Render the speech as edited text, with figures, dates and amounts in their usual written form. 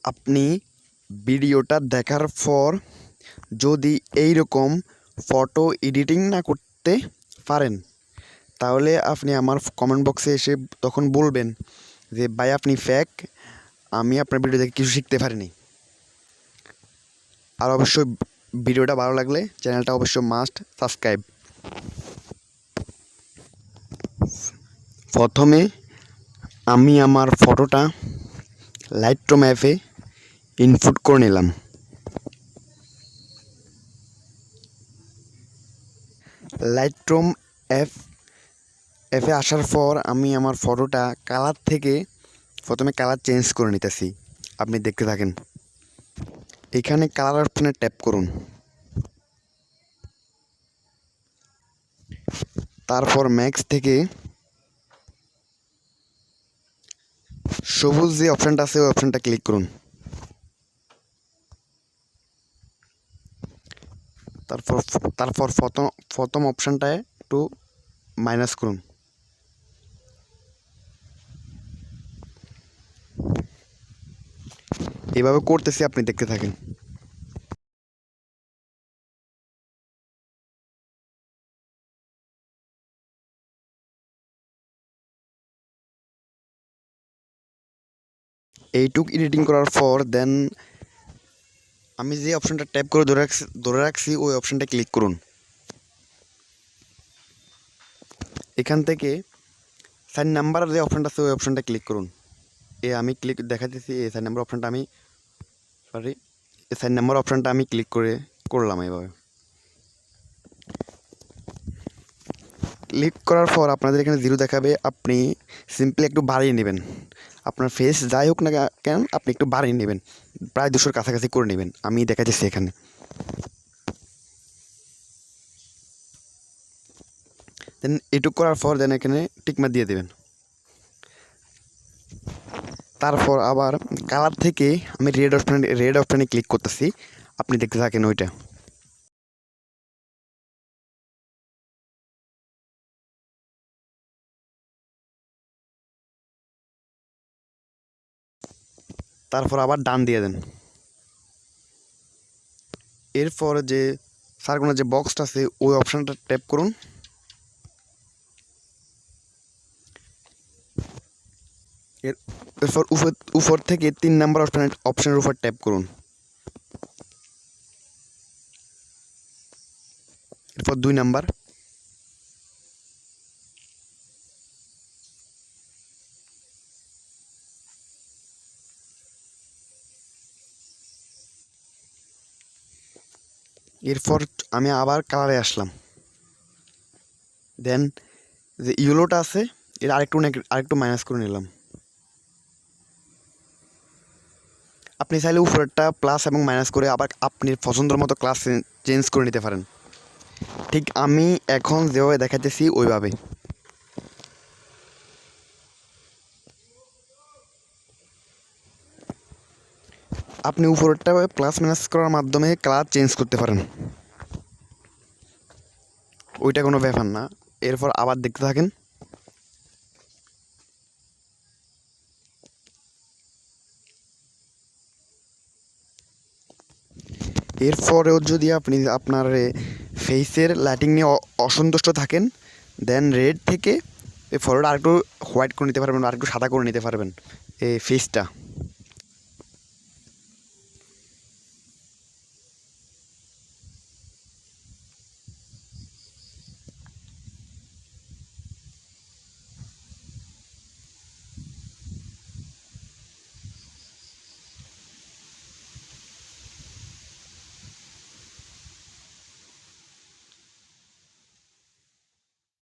আপনি ভিডিওটা দেখার পর যদি এই রকম ফটো এডিটিং না করতে পারেন তাহলে আপনি আমার কমেন্ট বক্সে এসে তখন বলবেন যে ভাই আপনি ফেক, আমি আপনার ভিডিও দেখে কিছু শিখতে পারিনি। আর অবশ্যই ভিডিওটা ভালো লাগলে চ্যানেলটা অবশ্যই মাস্ট সাবস্ক্রাইব। প্রথমে আমি আমার ফটোটা লাইটরুম অ্যাপে ইনপুট করে নিলাম। লাইটরুম অ্যাপে আসার পর আমি আমার ফটোটা কালার থেকে প্রথমে কালার চেঞ্জ করে নিতেছি। আপনি দেখতে থাকেন। এখানে কালার অপশনে ট্যাপ করুন, তারপর ম্যাক্স থেকে সবুজ যে অপশানটা আছে ওই অপশানটা ক্লিক করুন। তারপর প্রথম অপশানটায় একটু মাইনাস করুন। এভাবে করতেছি, আপনি দেখতে থাকেন। এইটুক এডিটিং করার পর দেন আমি যে অপশানটা ট্যাপ করে ধরে রাখছি ওই অপশানটা ক্লিক করুন। এখান থেকে 4 নাম্বার যে অপশানটা আছে ওই অপশানটা ক্লিক করুন। আমি দেখাতেছি এই 4 নাম্বার অপশানটা এই 4 নাম্বার অপশানটা আমি ক্লিক করলাম। এইভাবে ক্লিক করার পর আপনাদের এখানে 0 দেখাবে। আপনি সিম্পলি একটু বাড়িয়ে নেবেন। আপনার ফেস যাই হোক না কেন আপনি একটু বাড়িয়ে নেবেন, প্রায় 200-র কাছাকাছি করে নেবেন। আমি দেখাচ্ছি এখানে। দেন এটুক করার পর দেন এখানে টিকমার্ক দিয়ে দেবেন। তারপর আবার কালার থেকে আমি রেড অপশানে ক্লিক করতেছি। আপনি দেখতে থাকেন ওইটা। তারপর আবার ডান দিয়ে দেন। এরপর যে সার্কুলার যে বক্সটা আছে ওই অপশানটা ট্যাপ করুন। এরপর উপর থেকে 3 নাম্বার অপশানের উপর ট্যাপ করুন। এরপর 2 নাম্বার, এরপর আমি আবার কালারে আসলাম। দেন যে ইয়েলোটা আছে এটা আরেকটু মাইনাস করে নিলাম। আপনি চাইলে উপরেরটা প্লাস এবং মাইনাস করে আবার আপনি পছন্দের মতো ক্লাস চেঞ্জ করে নিতে পারেন। ঠিক আমি এখন যেভাবে দেখাতেছি ওইভাবে। আপনি উপরেরটা প্লাস মাইনাস করার মাধ্যমে কালার চেঞ্জ করতে পারেন, ওইটা কোনো ব্যাপার না। এরপর আবার দেখতে থাকেন। এরপরেও যদি আপনি আপনার ফেসের লাইটিং নিয়ে অসন্তুষ্ট থাকেন দেন রেড থেকে এই ফটোটা আরেকটু হোয়াইট করে নিতে পারবেন, আরেকটু সাদা করে নিতে পারবেন এই ফেসটা।